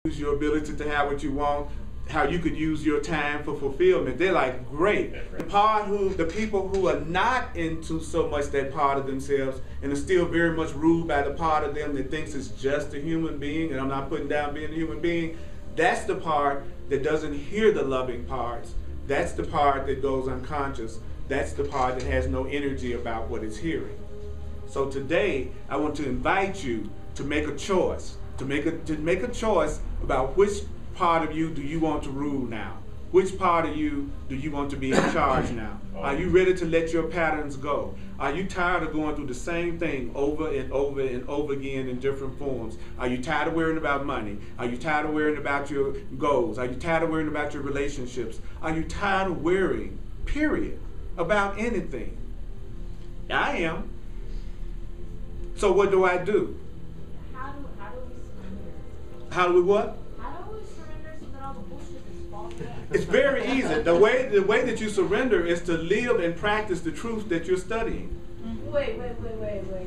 use your ability to have what you want, how you could use your time for fulfillment. They're like, great. The people who are not into so much that part of themselves and are still very much ruled by the part of them that thinks it's just a human being, and I'm not putting down being a human being, that's the part that doesn't hear the loving parts. That's the part that goes unconscious. That's the part that has no energy about what it's hearing. So today, I want to invite you to make a choice, to make a choice about which part of you do you want to rule now? Which part of you do you want to be in charge now? Are you ready to let your patterns go? Are you tired of going through the same thing over and over and over again in different forms? Are you tired of worrying about money? Are you tired of worrying about your goals? Are you tired of worrying about your relationships? Are you tired of worrying, period, about anything? I am. So what do I do? How do we surrender? How do we what? It's very easy. The way that you surrender is to live and practice the truth that you're studying. Wait.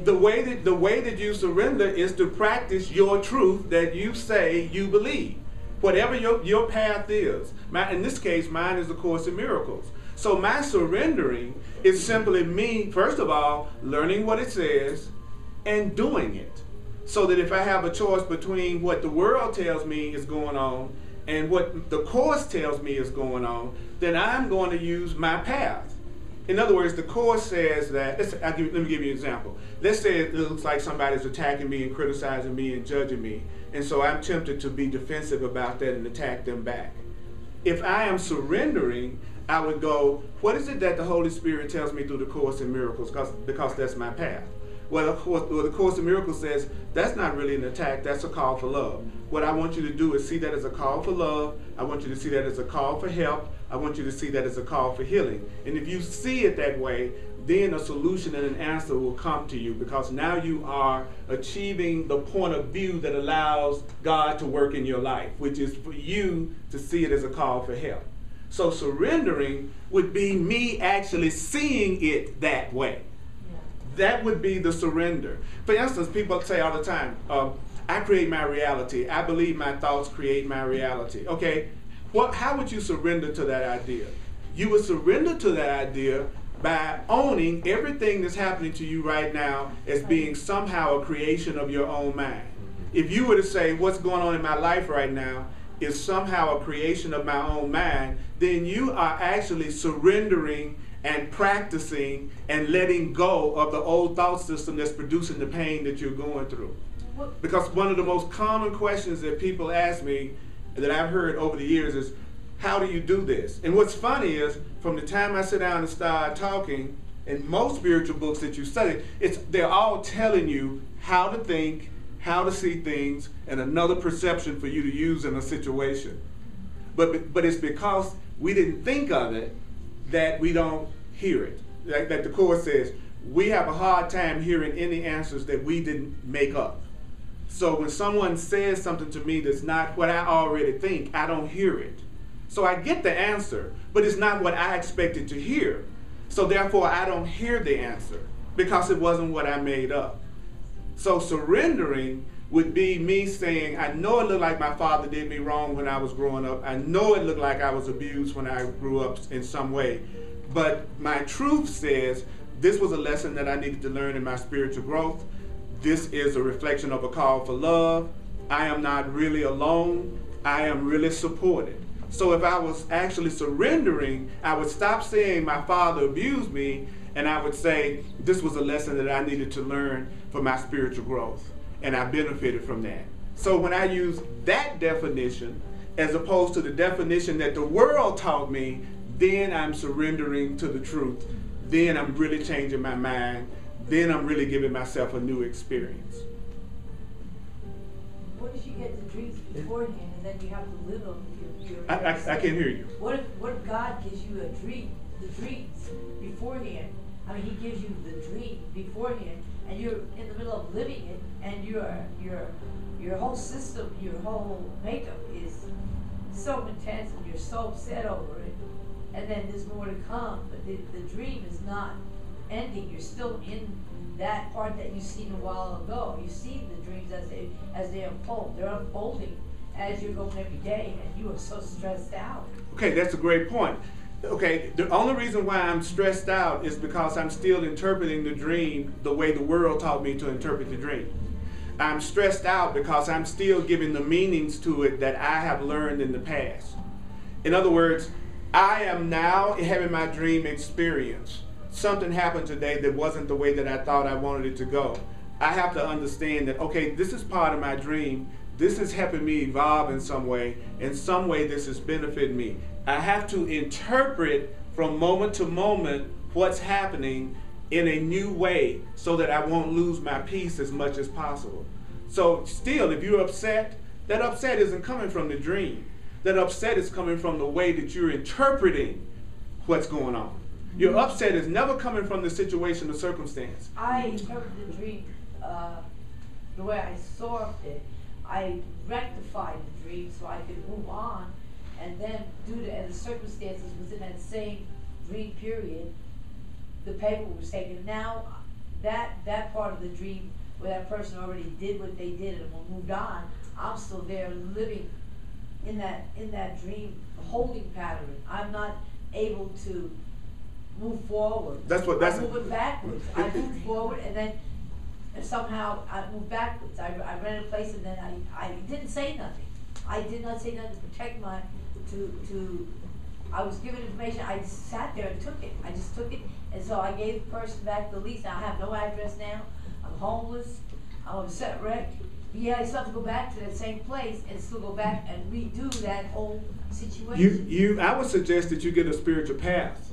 The way that you surrender is to practice your truth that you say you believe. Whatever your path is. In this case, mine is the Course in Miracles. So my surrendering is simply me, first of all, learning what it says and doing it. So that if I have a choice between what the world tells me is going on and what the Course tells me is going on, then I'm going to use my path. In other words, the Course says that, let me give you an example. Let's say it looks like somebody's attacking me and criticizing me and judging me, and so I'm tempted to be defensive about that and attack them back. If I am surrendering, I would go, what is it that the Holy Spirit tells me through the Course in Miracles? Because that's my path. Well, the Course in Miracles says that's not really an attack, that's a call for love. What I want you to do is see that as a call for love. I want you to see that as a call for help. I want you to see that as a call for healing. And if you see it that way, then a solution and an answer will come to you, because now you are achieving the point of view that allows God to work in your life, which is for you to see it as a call for help. So surrendering would be me actually seeing it that way. That would be the surrender. For instance, people say all the time, I create my reality. I believe my thoughts create my reality. Okay, how would you surrender to that idea? You would surrender to that idea by owning everything that's happening to you right now as being somehow a creation of your own mind. If you were to say what's going on in my life right now is somehow a creation of my own mind, then you are actually surrendering and practicing and letting go of the old thought system that's producing the pain that you're going through. Because one of the most common questions that people ask me that I've heard over the years is, how do you do this? And what's funny is, from the time I sit down and start talking, in most spiritual books that you study, they're all telling you how to think, how to see things, and another perception for you to use in a situation. But it's because we didn't think of it that we don't hear it. Like the Course says, we have a hard time hearing any answers that we didn't make up. So when someone says something to me that's not what I already think, I don't hear it. So I get the answer, but it's not what I expected to hear. So therefore, I don't hear the answer because it wasn't what I made up. So surrendering would be me saying, I know it looked like my father did me wrong when I was growing up. I know it looked like I was abused when I grew up in some way. But my truth says this was a lesson that I needed to learn in my spiritual growth. This is a reflection of a call for love. I am not really alone. I am really supported. So if I was actually surrendering, I would stop saying my father abused me, and I would say this was a lesson that I needed to learn for my spiritual growth. And I benefited from that. So when I use that definition, as opposed to the definition that the world taught me, then I'm surrendering to the truth. Then I'm really changing my mind. Then I'm really giving myself a new experience. What if you get the dreams beforehand and then you have to live them? I can't hear you. What if God gives you the dreams beforehand? I mean, He gives you the dream beforehand, and you're in the middle of living it, and your whole system, your whole makeup is so intense, and you're so upset over it, and then there's more to come, but the dream is not ending. You're still in that part that you've seen a while ago. You see the dreams as they unfold. They're unfolding, as you're going every day and you are so stressed out. Okay, that's a great point. Okay, the only reason why I'm stressed out is because I'm still interpreting the dream the way the world taught me to interpret the dream. I'm stressed out because I'm still giving the meanings to it that I have learned in the past. In other words, I am now having my dream experience. Something happened today that wasn't the way that I thought I wanted it to go. I have to understand that, okay, this is part of my dream. This is helping me evolve in some way. In some way, this is benefiting me. I have to interpret from moment to moment what's happening in a new way so that I won't lose my peace as much as possible. So still, if you're upset, that upset isn't coming from the dream. That upset is coming from the way that you're interpreting what's going on. Your upset is never coming from the situation or circumstance. I interpreted the dream the way I saw it. I rectified the dream so I could move on, and then due to the circumstances within that same dream period, the paper was taken. Now that part of the dream where that person already did what they did and moved on, I'm still there living in that dream holding pattern. I'm not able to move forward. I'm moving backwards. I moved forward and then somehow I moved backwards. I ran a place and then I didn't say nothing. I did not say nothing to protect my I was given information. I just sat there and took it. I just took it, and so I gave the person back the lease. Now I have no address now. I'm homeless. I'm a set wreck. Yeah, I still have to go back to that same place and still go back and redo that whole situation. I would suggest that you get a spiritual path.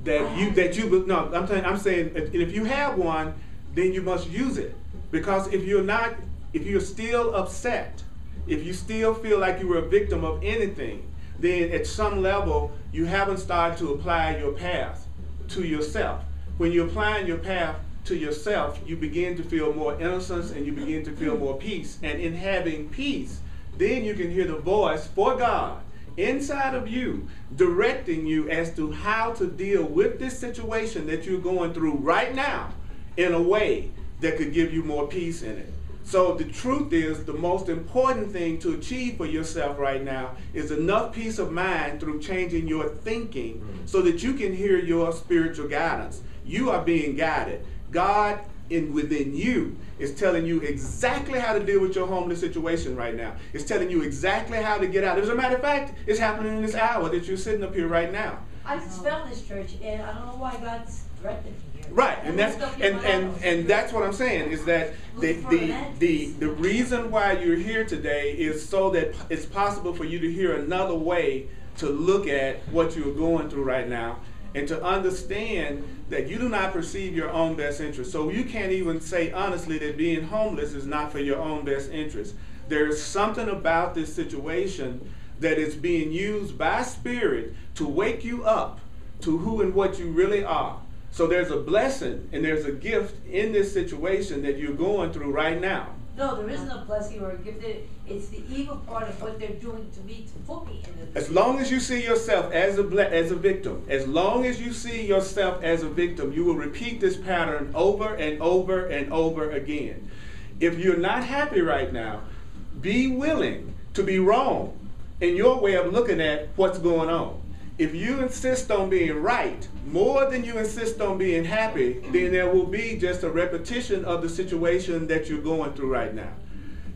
I'm saying if you have one, then you must use it. Because if you're still upset, if you still feel like you were a victim of anything, then at some level you haven't started to apply your path to yourself. When you're applying your path to yourself, you begin to feel more innocence and you begin to feel more peace. And in having peace, then you can hear the voice for God inside of you directing you as to how to deal with this situation that you're going through right now in a way that could give you more peace in it. So the truth is, the most important thing to achieve for yourself right now is enough peace of mind through changing your thinking so that you can hear your spiritual guidance. You are being guided. God within you is telling you exactly how to deal with your homeless situation right now. It's telling you exactly how to get out. As a matter of fact, it's happening in this hour that you're sitting up here right now. I just fell in this church, and I don't know why God's directed me here. Right, and that's what I'm saying is that the reason why you're here today is so that it's possible for you to hear another way to look at what you're going through right now and to understand that you do not perceive your own best interest. So you can't even say honestly that being homeless is not for your own best interest. There's something about this situation that is being used by Spirit to wake you up to who and what you really are. So there's a blessing and there's a gift in this situation that you're going through right now. No, there isn't a blessing or a gift. It's the evil part of what they're doing to me to put me in this. As long as you see yourself as a victim, as long as you see yourself as a victim, you will repeat this pattern over and over and over again. If you're not happy right now, be willing to be wrong in your way of looking at what's going on. If you insist on being right more than you insist on being happy, then there will be just a repetition of the situation that you're going through right now.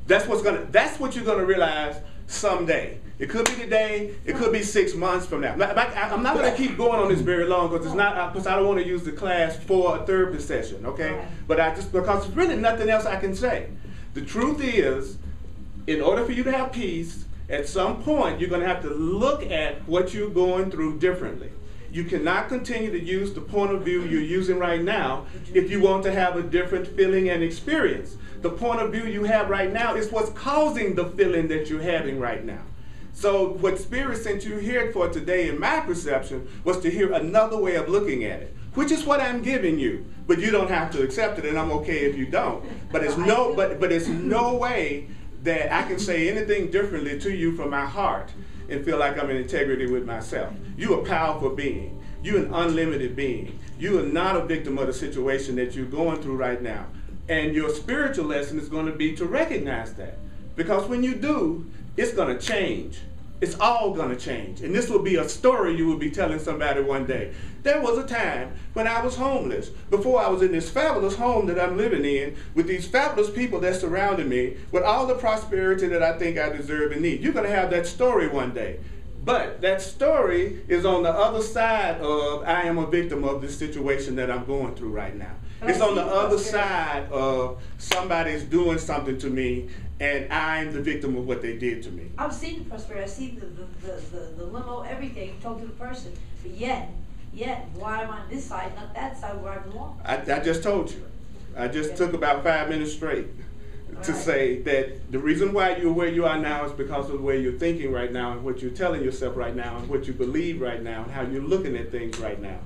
That's what you're gonna realize someday. It could be today, it could be 6 months from now. I'm not gonna keep going on this very long because I don't want to use the class for a therapy session, okay? But because there's really nothing else I can say. The truth is, in order for you to have peace, at some point, you're going to have to look at what you're going through differently. You cannot continue to use the point of view you're using right now if you want to have a different feeling and experience. The point of view you have right now is what's causing the feeling that you're having right now. So what Spirit sent you here for today, in my perception, was to hear another way of looking at it, which is what I'm giving you. But you don't have to accept it, and I'm okay if you don't. But it's no way that I can say anything differently to you from my heart and feel like I'm in integrity with myself. You're a powerful being. You're an unlimited being. You are not a victim of the situation that you're going through right now. And your spiritual lesson is going to be to recognize that. Because when you do, it's going to change. It's all going to change. And this will be a story you will be telling somebody one day. There was a time when I was homeless, before I was in this fabulous home that I'm living in, with these fabulous people that surrounded me, with all the prosperity that I think I deserve and need. You're going to have that story one day. But that story is on the other side of, I am a victim of this situation that I'm going through right now. It's on the other side of, somebody's doing something to me and I'm the victim of what they did to me. I've seen the prosperity, I've seen the limo, everything, talk to the person, but yet, why am I on this side, not that side where I belong? I just told you. I just took about 5 minutes straight to say that the reason why you're where you are now is because of the way you're thinking right now and what you're telling yourself right now and what you believe right now and how you're looking at things right now.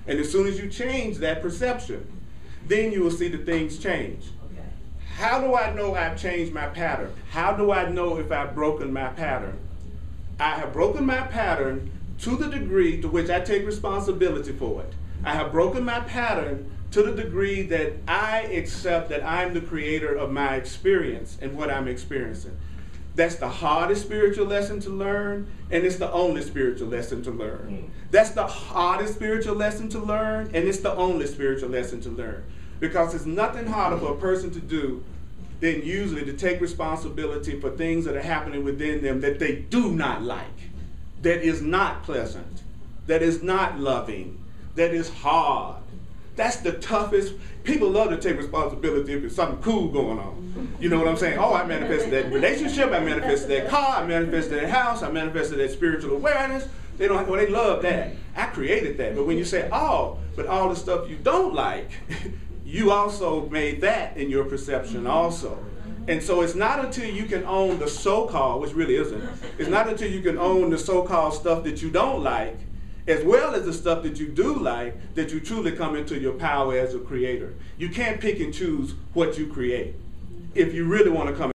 And as soon as you change that perception, then you will see the things change. Okay. How do I know I've changed my pattern? How do I know if I've broken my pattern? I have broken my pattern to the degree to which I take responsibility for it. I have broken my pattern to the degree that I accept that I'm the creator of my experience and what I'm experiencing. That's the hardest spiritual lesson to learn, and it's the only spiritual lesson to learn. That's the hardest spiritual lesson to learn, and it's the only spiritual lesson to learn. Because it's nothing harder for a person to do than usually to take responsibility for things that are happening within them that they do not like, that is not pleasant, that is not loving, that is hard. That's the toughest. People love to take responsibility if it's something cool going on. You know what I'm saying? Oh, I manifested that relationship, I manifested that car, I manifested that house, I manifested that spiritual awareness. They love that. I created that. But when you say, oh, but all the stuff you don't like, you also made that in your perception also. And so it's not until you can own the so-called, which really isn't, it's not until you can own the so-called stuff that you don't like, as well as the stuff that you do like, that you truly come into your power as a creator. You can't pick and choose what you create if you really want to come